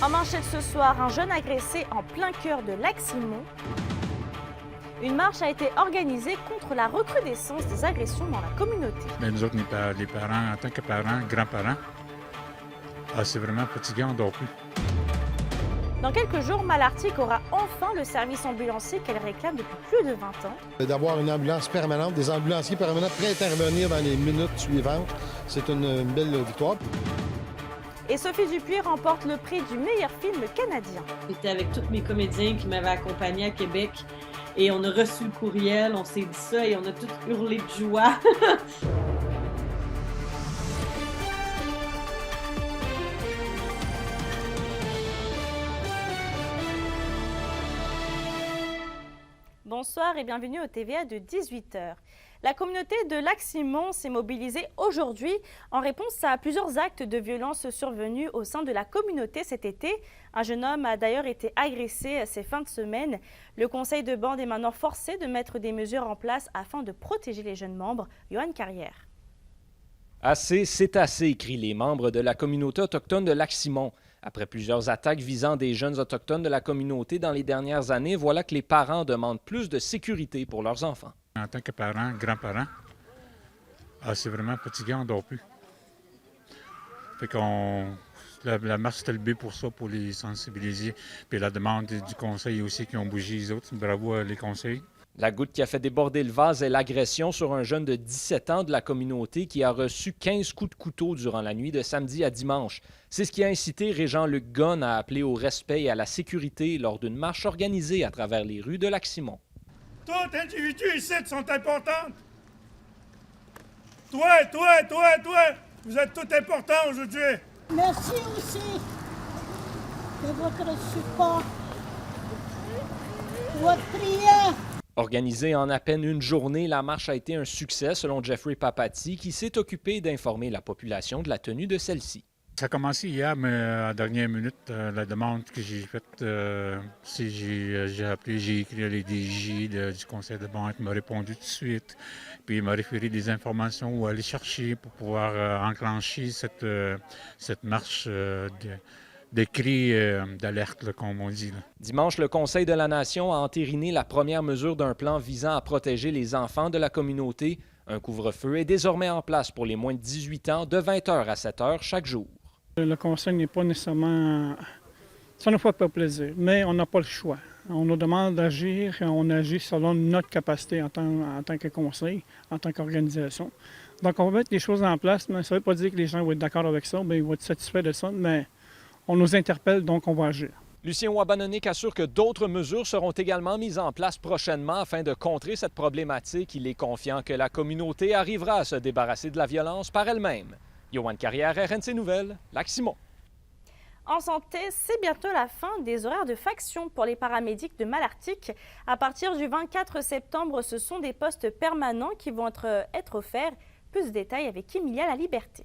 En manchette ce soir, un jeune agressé en plein cœur de Lac-Simon. Une marche a été organisée contre la recrudescence des agressions dans la communauté. Mais nous autres, les parents, en tant que parents, grands-parents, c'est vraiment fatigant, on dort plus. Dans quelques jours, Malartic aura enfin le service ambulancier qu'elle réclame depuis plus de 20 ans. D'avoir une ambulance permanente, des ambulanciers permanents prêts à intervenir dans les minutes suivantes, c'est une belle victoire. Et Sophie Dupuis remporte le prix du meilleur film canadien. J'étais avec tous mes comédiens qui m'avaient accompagnée à Québec et on a reçu le courriel, on s'est dit ça et on a tous hurlé de joie. Bonsoir et bienvenue au TVA de 18h. La communauté de Lac-Simon s'est mobilisée aujourd'hui en réponse à plusieurs actes de violence survenus au sein de la communauté cet été. Un jeune homme a d'ailleurs été agressé ces fins de semaine. Le conseil de bande est maintenant forcé de mettre des mesures en place afin de protéger les jeunes membres. Johan Carrière. Assez, c'est assez, écrient les membres de la communauté autochtone de Lac-Simon. Après plusieurs attaques visant des jeunes autochtones de la communauté dans les dernières années, voilà que les parents demandent plus de sécurité pour leurs enfants. En tant que parents, grands-parents, c'est vraiment fatigant, on dort plus. Fait la marche c'était le but pour ça, pour les sensibiliser. Puis la demande du conseil aussi qui ont bougé les autres. Bravo à les conseils. La goutte qui a fait déborder le vase est l'agression sur un jeune de 17 ans de la communauté qui a reçu 15 coups de couteau durant la nuit de samedi à dimanche. C'est ce qui a incité Régent-Luc Gonne à appeler au respect et à la sécurité lors d'une marche organisée à travers les rues de Lac-Simon. Toutes individus ici sont importantes. Toi, vous êtes tout importants aujourd'hui. Merci aussi de votre support, votre prière. Organisée en à peine une journée, la marche a été un succès selon Jeffrey Papati qui s'est occupé d'informer la population de la tenue de celle-ci. Ça a commencé hier, mais à la dernière minute, la demande que j'ai faite, j'ai appelé, j'ai écrit à l'EDJ du conseil de banque, il m'a répondu tout de suite. Puis il m'a référé des informations où aller chercher pour pouvoir enclencher cette marche de cris d'alerte, là, comme on dit. Là. Dimanche, le Conseil de la Nation a entériné la première mesure d'un plan visant à protéger les enfants de la communauté. Un couvre-feu est désormais en place pour les moins de 18 ans de 20h à 7h chaque jour. Le conseil n'est pas nécessairement... Ça ne fait pas plaisir, mais on n'a pas le choix. On nous demande d'agir et on agit selon notre capacité en tant que conseil, en tant qu'organisation. Donc, on va mettre les choses en place, mais ça ne veut pas dire que les gens vont être d'accord avec ça, bien, ils vont être satisfaits de ça, mais on nous interpelle, donc on va agir. Lucien Wabanonik assure que d'autres mesures seront également mises en place prochainement afin de contrer cette problématique. Il est confiant que la communauté arrivera à se débarrasser de la violence par elle-même. Yoann Carrière, RNC Nouvelles, Lac-Simon. En santé, c'est bientôt la fin des horaires de faction pour les paramédics de Malartic. À partir du 24 septembre, ce sont des postes permanents qui vont être offerts. Plus de détails avec Emilia Laliberté.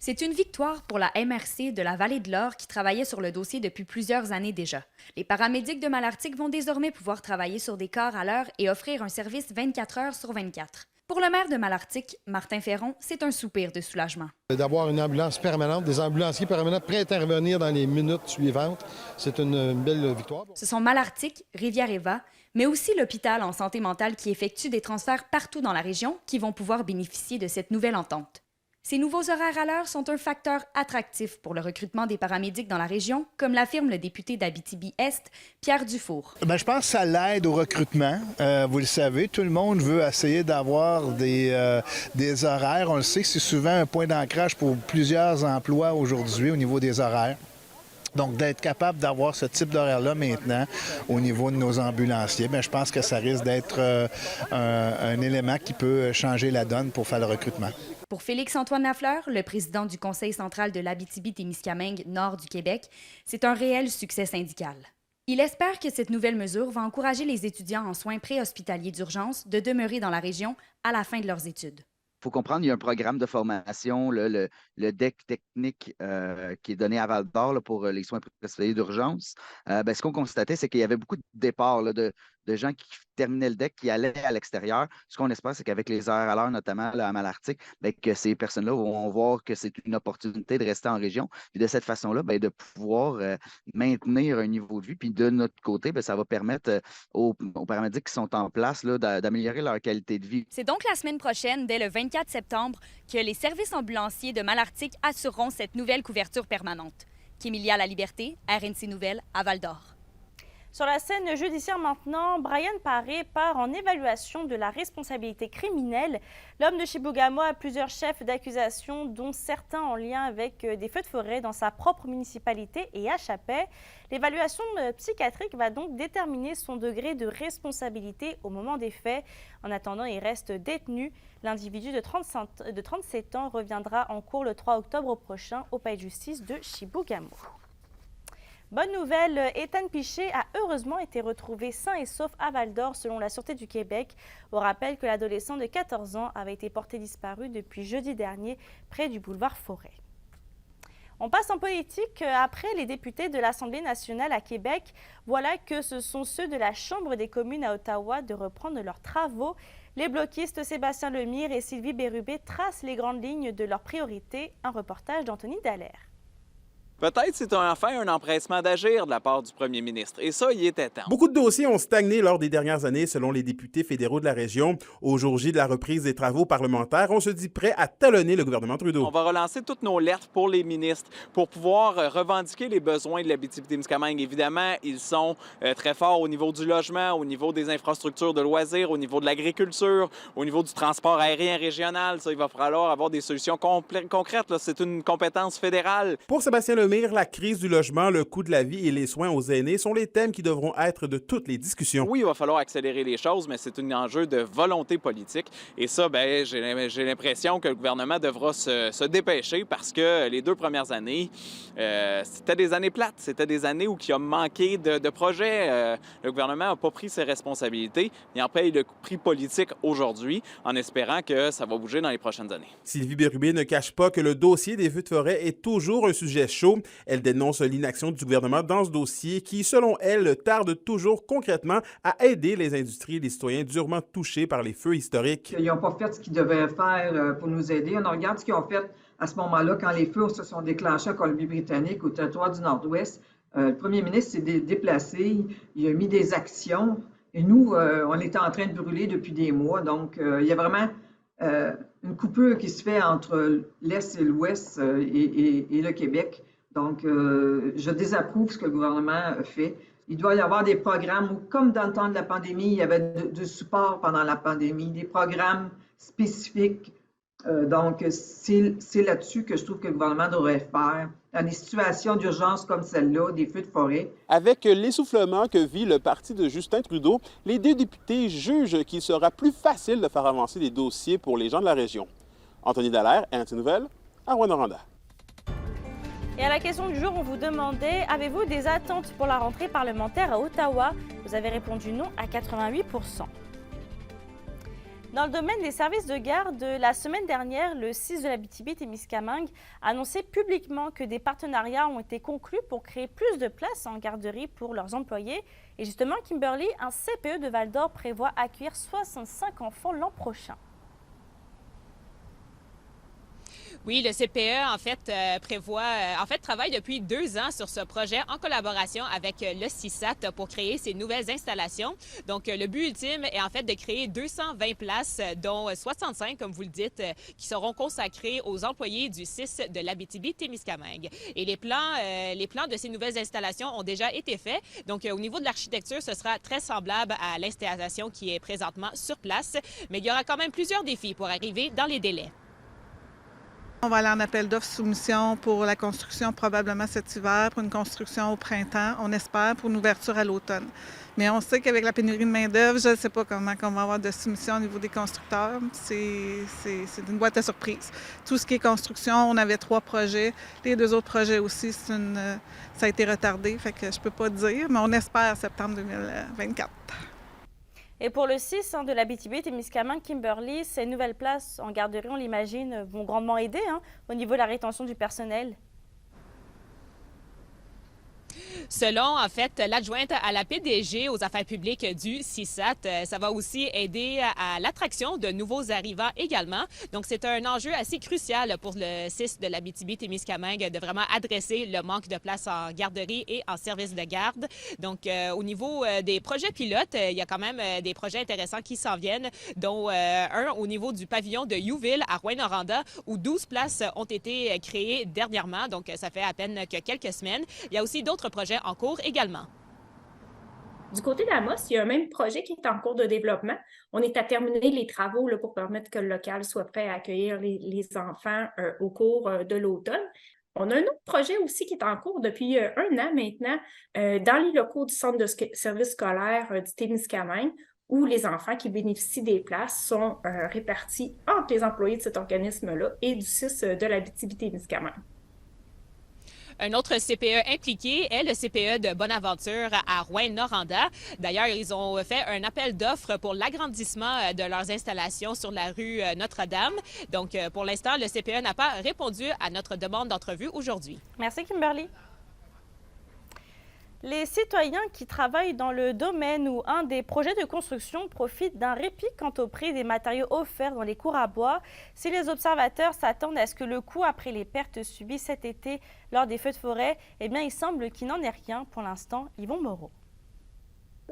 C'est une victoire pour la MRC de la Vallée de l'Or qui travaillait sur le dossier depuis plusieurs années déjà. Les paramédics de Malartic vont désormais pouvoir travailler sur des corps à l'heure et offrir un service 24 heures sur 24. Pour le maire de Malartic, Martin Ferron, c'est un soupir de soulagement. D'avoir une ambulance permanente, des ambulanciers permanents prêts à intervenir dans les minutes suivantes, c'est une belle victoire. Ce sont Malartic, Rivière-Éva, mais aussi l'hôpital en santé mentale qui effectue des transferts partout dans la région qui vont pouvoir bénéficier de cette nouvelle entente. Ces nouveaux horaires à l'heure sont un facteur attractif pour le recrutement des paramédics dans la région, comme l'affirme le député d'Abitibi-Est, Pierre Dufour. Bien, je pense que ça l'aide au recrutement. Vous le savez, tout le monde veut essayer d'avoir des horaires. On le sait que c'est souvent un point d'ancrage pour plusieurs emplois aujourd'hui au niveau des horaires. Donc, d'être capable d'avoir ce type d'horaire-là maintenant au niveau de nos ambulanciers, bien, je pense que ça risque d'être un élément qui peut changer la donne pour faire le recrutement. Pour Félix-Antoine Lafleur, le président du Conseil central de l'Abitibi-Témiscamingue, nord du Québec, c'est un réel succès syndical. Il espère que cette nouvelle mesure va encourager les étudiants en soins préhospitaliers d'urgence de demeurer dans la région à la fin de leurs études. Il faut comprendre, il y a un programme de formation, le DEC technique qui est donné à Val-d'Or pour les soins préhospitaliers d'urgence. Ce qu'on constatait, c'est qu'il y avait beaucoup de départs de gens qui terminaient le deck, qui allaient à l'extérieur. Ce qu'on espère, c'est qu'avec les heures à l'heure, notamment là, à Malartic, bien, que ces personnes-là vont voir que c'est une opportunité de rester en région. Puis de cette façon-là, bien, de pouvoir maintenir un niveau de vie. Puis de notre côté, bien, ça va permettre aux paramédics qui sont en place là, d'améliorer leur qualité de vie. C'est donc la semaine prochaine, dès le 24 septembre, que les services ambulanciers de Malartic assureront cette nouvelle couverture permanente. Kémilia La Liberté, RNC Nouvelles, à Val-d'Or. Sur la scène judiciaire maintenant, Brian Paré part en évaluation de la responsabilité criminelle. L'homme de Chibougamau a plusieurs chefs d'accusation, dont certains en lien avec des feux de forêt dans sa propre municipalité et à Chapais. L'évaluation psychiatrique va donc déterminer son degré de responsabilité au moment des faits. En attendant, il reste détenu. L'individu de 37 ans reviendra en cours le 3 octobre prochain au palais de justice de Chibougamau. Bonne nouvelle, Ethan Piché a heureusement été retrouvé sain et sauf à Val-d'Or selon la Sûreté du Québec. On rappelle que l'adolescent de 14 ans avait été porté disparu depuis jeudi dernier près du boulevard Forêt. On passe en politique. Après les députés de l'Assemblée nationale à Québec, voilà que ce sont ceux de la Chambre des communes à Ottawa de reprendre leurs travaux. Les bloquistes Sébastien Lemire et Sylvie Bérubé tracent les grandes lignes de leurs priorités. Un reportage d'Anthony Dallaire. Peut-être c'est enfin un empressement d'agir de la part du premier ministre. Et ça, il était temps. Beaucoup de dossiers ont stagné lors des dernières années, selon les députés fédéraux de la région. Au jour J de la reprise des travaux parlementaires, on se dit prêt à talonner le gouvernement Trudeau. On va relancer toutes nos lettres pour les ministres pour pouvoir revendiquer les besoins de l'Abitibi-Témiscamingue. Évidemment, ils sont très forts au niveau du logement, au niveau des infrastructures de loisirs, au niveau de l'agriculture, au niveau du transport aérien régional. Ça, il va falloir avoir des solutions concrètes. C'est une compétence fédérale. Pour Sébastien Lemire, la crise du logement, le coût de la vie et les soins aux aînés sont les thèmes qui devront être de toutes les discussions. Oui, il va falloir accélérer les choses, mais c'est un enjeu de volonté politique. Et ça, ben, j'ai l'impression que le gouvernement devra se dépêcher parce que les 2 premières années, c'était des années plates. C'était des années où il a manqué de projets. Le gouvernement n'a pas pris ses responsabilités. Il en paye le prix politique aujourd'hui en espérant que ça va bouger dans les prochaines années. Sylvie Bérubé ne cache pas que le dossier des feux de forêt est toujours un sujet chaud. Elle dénonce l'inaction du gouvernement dans ce dossier qui, selon elle, tarde toujours concrètement à aider les industries et les citoyens durement touchés par les feux historiques. Ils n'ont pas fait ce qu'ils devaient faire pour nous aider. On regarde ce qu'ils ont fait à ce moment-là quand les feux se sont déclenchés en Colombie-Britannique, au territoire du Nord-Ouest. Le premier ministre s'est déplacé, il a mis des actions et nous, on était en train de brûler depuis des mois. Donc, il y a vraiment une coupure qui se fait entre l'Est et l'Ouest et le Québec. Donc, je désapprouve ce que le gouvernement fait. Il doit y avoir des programmes où, comme dans le temps de la pandémie, il y avait du support pendant la pandémie, des programmes spécifiques. Donc, c'est là-dessus que je trouve que le gouvernement devrait faire. Dans des situations d'urgence comme celle-là, des feux de forêt. Avec l'essoufflement que vit le parti de Justin Trudeau, les 2 députés jugent qu'il sera plus facile de faire avancer des dossiers pour les gens de la région. Anthony Dallaire, RNC Nouvelles, à Rwanda. Et à la question du jour, on vous demandait, avez-vous des attentes pour la rentrée parlementaire à Ottawa? Vous avez répondu non à 88%. Dans le domaine des services de garde, la semaine dernière, le CIS de l'Abitibi-Témiscamingue a annoncé publiquement que des partenariats ont été conclus pour créer plus de places en garderie pour leurs employés. Et justement, Kimberly, un CPE de Val-d'Or prévoit accueillir 65 enfants l'an prochain. Oui, le CPE, travaille depuis 2 ans sur ce projet en collaboration avec le CISAT pour créer ces nouvelles installations. Donc, le but ultime est en fait de créer 220 places, dont 65, comme vous le dites, qui seront consacrées aux employés du CIS de l'Abitibi-Témiscamingue. Et les plans de ces nouvelles installations ont déjà été faits. Donc, au niveau de l'architecture, ce sera très semblable à l'installation qui est présentement sur place. Mais il y aura quand même plusieurs défis pour arriver dans les délais. On va aller en appel d'offres soumission pour la construction probablement cet hiver, pour une construction au printemps, on espère, pour une ouverture à l'automne. Mais on sait qu'avec la pénurie de main-d'œuvre, je ne sais pas comment on va avoir de soumission au niveau des constructeurs. C'est une boîte à surprise. Tout ce qui est construction, on avait 3 projets. Les 2 autres projets aussi, ça a été retardé, fait que je ne peux pas dire, mais on espère septembre 2024. Et pour le 6 de l'Abitibi-Témiscamingue, Kimberly, ces nouvelles places en garderie, on l'imagine, vont grandement aider au niveau de la rétention du personnel. Selon, en fait, l'adjointe à la PDG aux affaires publiques du CISAT, ça va aussi aider à l'attraction de nouveaux arrivants également. Donc, c'est un enjeu assez crucial pour le CIS de l'Abitibi-Témiscamingue de vraiment adresser le manque de place en garderie et en service de garde. Donc, au niveau des projets pilotes, il y a quand même des projets intéressants qui s'en viennent, dont un au niveau du pavillon de Youville à Rouyn-Noranda, où 12 places ont été créées dernièrement. Donc, ça fait à peine que quelques semaines. Il y a aussi d'autres projets en cours également. Du côté d'Amos, il y a un même projet qui est en cours de développement. On est à terminer les travaux là, pour permettre que le local soit prêt à accueillir les enfants au cours de l'automne. On a un autre projet aussi qui est en cours depuis 1 an maintenant dans les locaux du centre de service scolaire du Témiscamingue, où les enfants qui bénéficient des places sont répartis entre les employés de cet organisme-là et du CIS de l'Abitibi-Témiscamingue. Un autre CPE impliqué est le CPE de Bonaventure à Rouyn-Noranda. D'ailleurs, ils ont fait un appel d'offres pour l'agrandissement de leurs installations sur la rue Notre-Dame. Donc, pour l'instant, le CPE n'a pas répondu à notre demande d'entrevue aujourd'hui. Merci, Kimberly. Les citoyens qui travaillent dans le domaine ou un des projets de construction profitent d'un répit quant au prix des matériaux offerts dans les cours à bois. Si les observateurs s'attendent à ce que le coût après les pertes subies cet été lors des feux de forêt, eh bien, il semble qu'il n'en est rien pour l'instant. Yvon Moreau.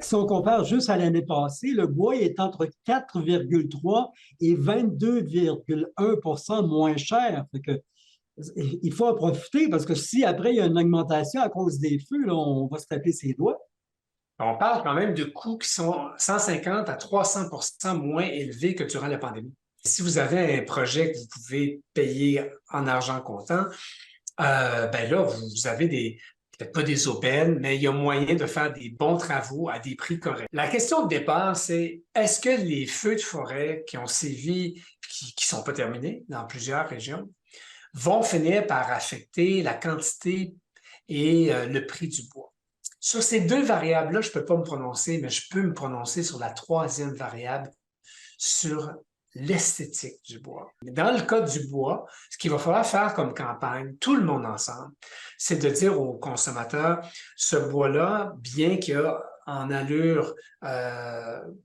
Si on compare juste à l'année passée, le bois est entre 4,3 et 22,1 % moins cher. Fait que il faut en profiter parce que si après il y a une augmentation à cause des feux, là, on va se taper ses doigts. On parle quand même de coûts qui sont 150 à 300 % moins élevés que durant la pandémie. Si vous avez un projet que vous pouvez payer en argent comptant, ben là, vous avez peut-être pas des aubaines, mais il y a moyen de faire des bons travaux à des prix corrects. La question de départ, c'est est-ce que les feux de forêt qui ont sévi, qui ne sont pas terminés dans plusieurs régions, vont finir par affecter la quantité et le prix du bois. Sur ces 2 variables-là, je ne peux pas me prononcer, mais je peux me prononcer sur la 3e variable, sur l'esthétique du bois. Dans le cas du bois, ce qu'il va falloir faire comme campagne, tout le monde ensemble, c'est de dire aux consommateurs, ce bois-là, bien qu'il y a en allure,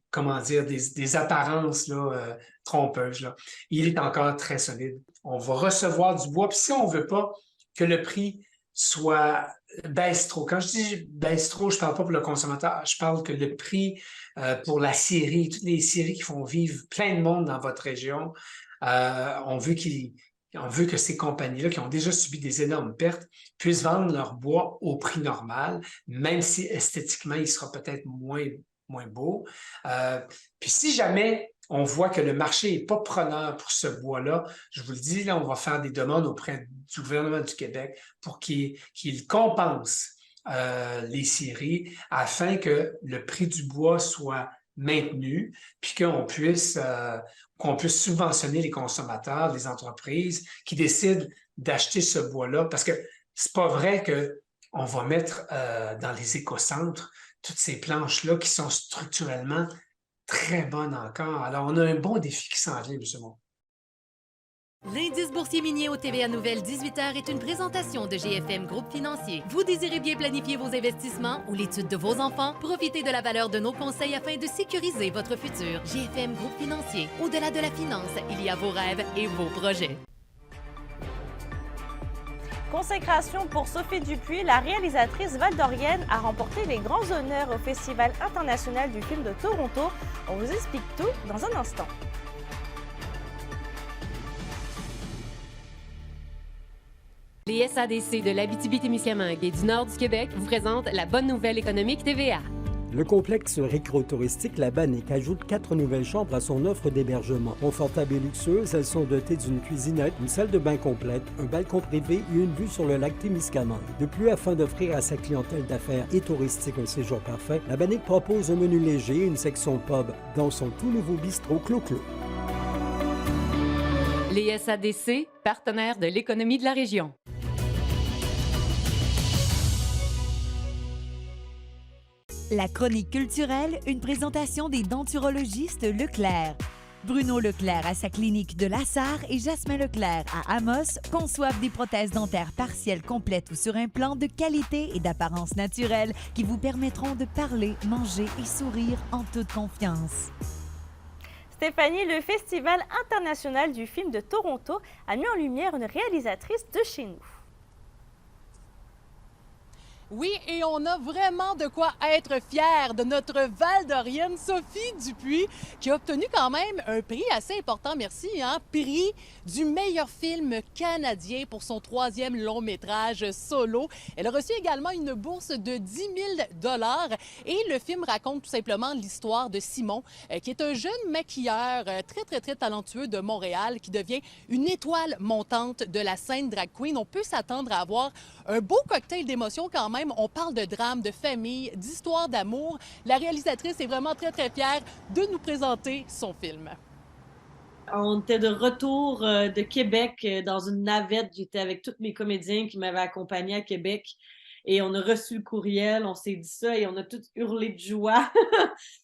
comment dire, des apparences là, trompeuses, là, il est encore très solide. On va recevoir du bois, puis si on ne veut pas que le prix baisse trop, quand je dis baisse trop, je ne parle pas pour le consommateur, je parle que le prix pour la scierie, toutes les scieries qui font vivre plein de monde dans votre région, on veut que ces compagnies-là, qui ont déjà subi des énormes pertes, puissent vendre leur bois au prix normal, même si esthétiquement, il sera peut-être moins beau. Puis si jamais on voit que le marché n'est pas preneur pour ce bois-là, je vous le dis, là, on va faire des demandes auprès du gouvernement du Québec pour qu'il compense les scieries afin que le prix du bois soit maintenu, puis qu'on puisse subventionner les consommateurs, les entreprises qui décident d'acheter ce bois-là, parce que c'est pas vrai qu'on va mettre dans les écocentres toutes ces planches-là qui sont structurellement très bonnes encore. Alors, on a un bon défi qui s'en vient, M. Moreau. L'indice boursier minier au TVA Nouvelle 18h est une présentation de GFM Groupe Financier. Vous désirez bien planifier vos investissements ou l'étude de vos enfants? Profitez de la valeur de nos conseils afin de sécuriser votre futur. GFM Groupe Financier. Au-delà de la finance, il y a vos rêves et vos projets. Consécration pour Sophie Dupuis, la réalisatrice valdorienne a remporté les grands honneurs au Festival international du film de Toronto. On vous explique tout dans un instant. Les SADC de l'Abitibi-Témiscamingue et du nord du Québec vous présentent la bonne nouvelle économique TVA. Le complexe récréotouristique La Bannique ajoute 4 nouvelles chambres à son offre d'hébergement. Confortables et luxueuses, elles sont dotées d'une cuisinette, une salle de bain complète, un balcon privé et une vue sur le lac Témiscamingue. De plus, afin d'offrir à sa clientèle d'affaires et touristique un séjour parfait, La Bannique propose un menu léger et une section pub dans son tout nouveau bistrot Clo-Clo. Les SADC, partenaires de l'économie de la région. La chronique culturelle, une présentation des denturologistes Leclerc. Bruno Leclerc à sa clinique de Lassar et Jasmin Leclerc à Amos conçoivent des prothèses dentaires partielles complètes ou sur implant de qualité et d'apparence naturelle qui vous permettront de parler, manger et sourire en toute confiance. Stéphanie, le Festival international du film de Toronto a mis en lumière une réalisatrice de chez nous. Oui, et on a vraiment de quoi être fiers de notre Val-d'Orienne, Sophie Dupuis, qui a obtenu quand même un prix assez important, merci, prix du meilleur film canadien pour son 3e long-métrage solo. Elle a reçu également une bourse de 10 000 $ et le film raconte tout simplement l'histoire de Simon, qui est un jeune maquilleur très talentueux de Montréal, qui devient une étoile montante de la scène drag queen. On peut s'attendre à avoir un beau cocktail d'émotions quand même. On parle de drame, de famille, d'histoire d'amour. La réalisatrice est vraiment très fière de nous présenter son film. On était de retour de Québec dans une navette. J'étais avec tous mes comédiens qui m'avaient accompagné à Québec. Et on a reçu le courriel, on s'est dit ça et on a tous hurlé de joie.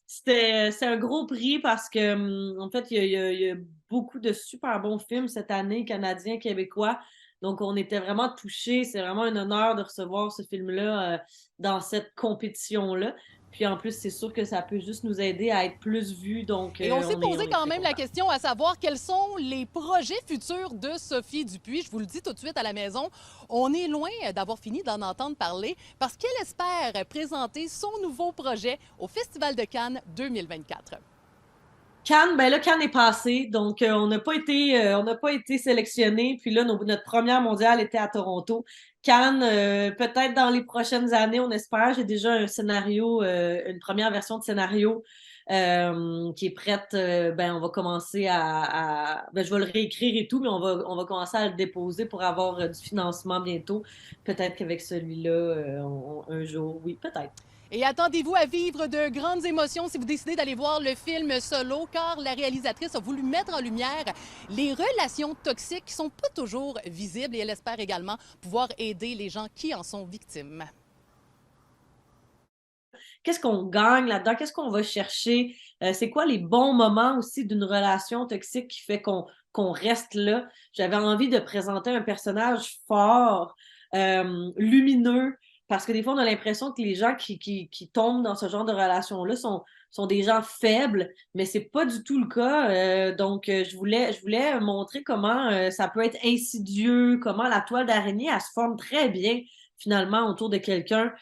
C'est un gros prix parce que, en fait, il y a beaucoup de super bons films cette année, canadiens, québécois. Donc, on était vraiment touchés. C'est vraiment un honneur de recevoir ce film-là dans cette compétition-là. Puis en plus, c'est sûr que ça peut juste nous aider à être plus vus. Donc, et on s'est posé quand même la question à savoir quels sont les projets futurs de Sophie Dupuis. Je vous le dis tout de suite à la maison, on est loin d'avoir fini d'en entendre parler parce qu'elle espère présenter son nouveau projet au Festival de Cannes 2024. Cannes, ben là, Cannes est passé, donc on n'a pas été sélectionnés. Puis là, notre première mondiale était à Toronto. Cannes, peut-être dans les prochaines années, on espère. J'ai déjà un scénario, une première version de scénario qui est prête. On va commencer je vais le réécrire et tout, mais on va commencer à le déposer pour avoir du financement bientôt. Peut-être qu'avec celui-là, un jour, oui, peut-être. Et attendez-vous à vivre de grandes émotions si vous décidez d'aller voir le film solo, car la réalisatrice a voulu mettre en lumière les relations toxiques qui ne sont pas toujours visibles et elle espère également pouvoir aider les gens qui en sont victimes. Qu'est-ce qu'on gagne là-dedans? Qu'est-ce qu'on va chercher? C'est quoi les bons moments aussi d'une relation toxique qui fait qu'on reste là? J'avais envie de présenter un personnage fort, lumineux, parce que des fois, on a l'impression que les gens qui tombent dans ce genre de relation-là sont des gens faibles, mais c'est pas du tout le cas. Donc, je voulais montrer comment ça peut être insidieux, comment la toile d'araignée, elle se forme très bien, finalement, autour de quelqu'un,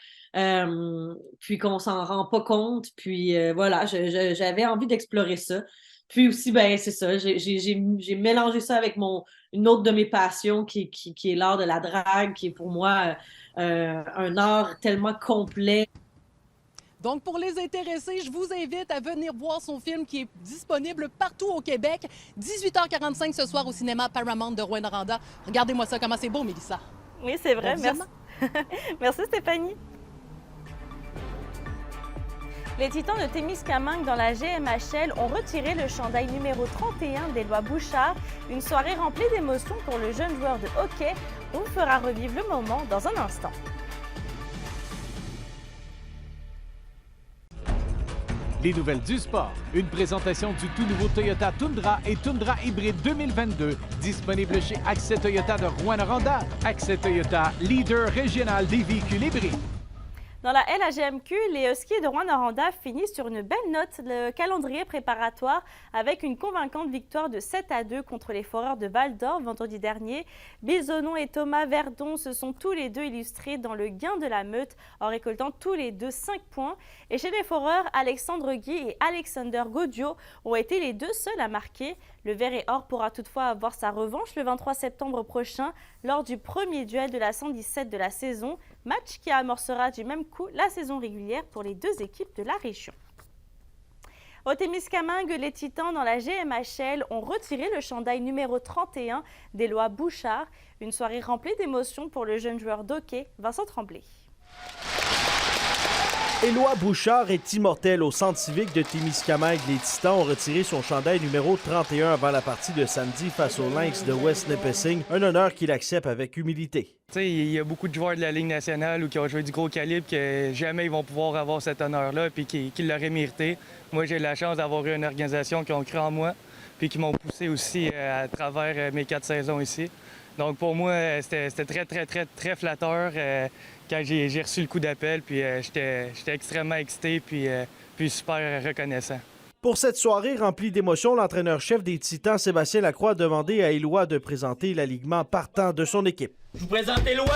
puis qu'on s'en rend pas compte. Puis voilà, j'avais envie d'explorer ça. Puis aussi, c'est ça, j'ai mélangé ça avec une autre de mes passions qui est l'art de la drague, qui est pour moi un art tellement complet. Donc, pour les intéressés, je vous invite à venir voir son film qui est disponible partout au Québec. 18h45 ce soir au cinéma Paramount de Rouyn-Noranda. Regardez-moi ça, comment c'est beau, Mélissa. Oui, c'est vrai. Merci. Merci, Stéphanie. Les Titans de Témiscamingue dans la GMHL ont retiré le chandail numéro 31 d'Éloi Bouchard. Une soirée remplie d'émotions pour le jeune joueur de hockey. On vous fera revivre le moment dans un instant. Les nouvelles du sport. Une présentation du tout nouveau Toyota Tundra et Tundra Hybride 2022. Disponible chez Accès Toyota de Rouyn-Noranda. Accès Toyota, leader régional des véhicules hybrides. Dans la LHGMQ, les Huskies de Rouyn-Noranda finissent sur une belle note le calendrier préparatoire avec une convaincante victoire de 7-2 contre les Foreurs de Val-d'Or vendredi dernier. Bisonon et Thomas Verdon se sont tous les deux illustrés dans le gain de la meute en récoltant tous les deux 5 points. Et chez les Foreurs, Alexandre Guy et Alexander Godio ont été les deux seuls à marquer. Le Vert et Or pourra toutefois avoir sa revanche le 23 septembre prochain lors du premier duel de la 117 de la saison, match qui amorcera du même coup la saison régulière pour les deux équipes de la région. Au Témiscamingue, les Titans dans la GMHL ont retiré le chandail numéro 31 d'Éloi Bouchard. Une soirée remplie d'émotions pour le jeune joueur d'hockey Vincent Tremblay. Éloi Bouchard est immortel au centre civique de Témiscamingue. Les Titans ont retiré son chandail numéro 31 avant la partie de samedi face aux Lynx de West Nipissing, un honneur qu'il accepte avec humilité. Il y a beaucoup de joueurs de la Ligue nationale ou qui ont joué du gros calibre que jamais ils vont pouvoir avoir cet honneur-là et qui l'auraient mérité. Moi, j'ai la chance d'avoir eu une organisation qui a cru en moi. puis qui m'ont poussé aussi à travers mes 4 saisons ici. Donc pour moi, c'était très, très, très, très flatteur quand j'ai reçu le coup d'appel, puis j'étais extrêmement excité, puis super reconnaissant. Pour cette soirée remplie d'émotions, l'entraîneur-chef des Titans, Sébastien Lacroix, a demandé à Éloi de présenter l'alignement partant de son équipe. Je vous présente Éloi!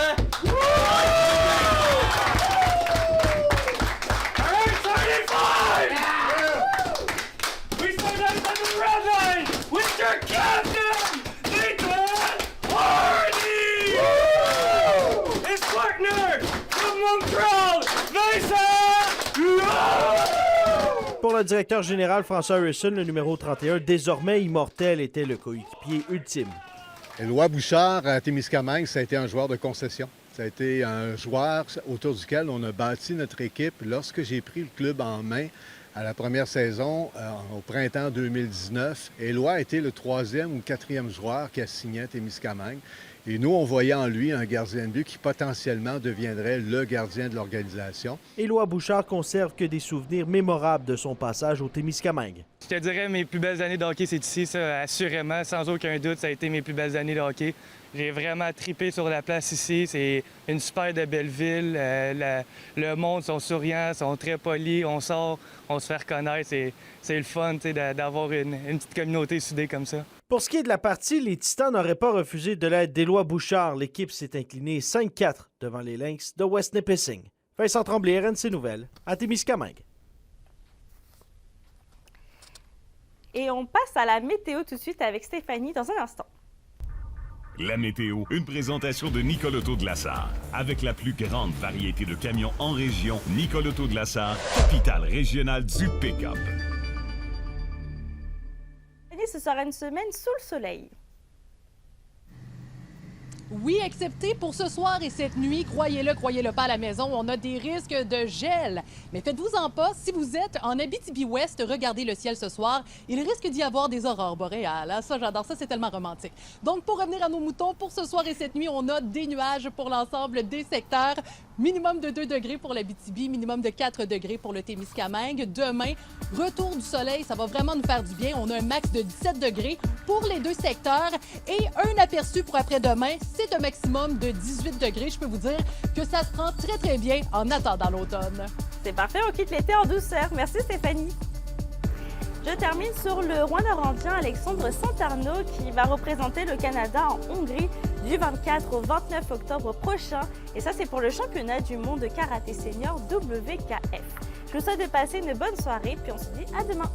Pour le directeur général François Harrison, le numéro 31, désormais immortel, était le coéquipier ultime. Éloi Bouchard, à Témiscamingue, ça a été un joueur de concession. Ça a été un joueur autour duquel on a bâti notre équipe. Lorsque j'ai pris le club en main à la première saison, au printemps 2019, Éloi a été le 3e ou 4e joueur qui a signé à Témiscamingue. Et nous, on voyait en lui un gardien de but qui potentiellement deviendrait le gardien de l'organisation. Éloi Bouchard conserve que des souvenirs mémorables de son passage au Témiscamingue. Je te dirais, mes plus belles années de hockey, c'est ici, ça, assurément, sans aucun doute, ça a été mes plus belles années de hockey. J'ai vraiment trippé sur la place ici. C'est une super de belle ville. Le monde sont souriants, sont très polis. On sort, on se fait reconnaître. C'est le fun d'avoir une petite communauté soudée comme ça. Pour ce qui est de la partie, les Titans n'auraient pas refusé de l'aide d'Éloi Bouchard. L'équipe s'est inclinée 5-4 devant les Lynx de West Nipissing. Vincent Tremblay, RNC Nouvelles, à Témiscamingue. Et on passe à la météo tout de suite avec Stéphanie dans un instant. La météo, une présentation de Nicole Auto de la Sarre. Avec la plus grande variété de camions en région, Nicole Auto de la Sarre, capitale régionale du pick-up. Ce sera une semaine sous le soleil. Oui, excepté pour ce soir et cette nuit, croyez-le pas à la maison, on a des risques de gel. Mais faites-vous-en pas, si vous êtes en Abitibi-Ouest, regardez le ciel ce soir. Il risque d'y avoir des aurores boréales. Hein? Ça, j'adore ça, c'est tellement romantique. Donc, pour revenir à nos moutons, pour ce soir et cette nuit, on a des nuages pour l'ensemble des secteurs. Minimum de 2 degrés pour l'Abitibi, minimum de 4 degrés pour le Témiscamingue. Demain, retour du soleil, ça va vraiment nous faire du bien. On a un max de 17 degrés pour les 2 secteurs. Et un aperçu pour après-demain, c'est un maximum de 18 degrés. Je peux vous dire que ça se prend très, très bien en attendant l'automne. C'est parfait, on quitte l'été en douceur. Merci Stéphanie. Je termine sur le roi norandien Alexandre Santarno qui va représenter le Canada en Hongrie du 24 au 29 octobre prochain. Et ça, c'est pour le championnat du monde de karaté senior WKF. Je vous souhaite de passer une bonne soirée, puis on se dit à demain.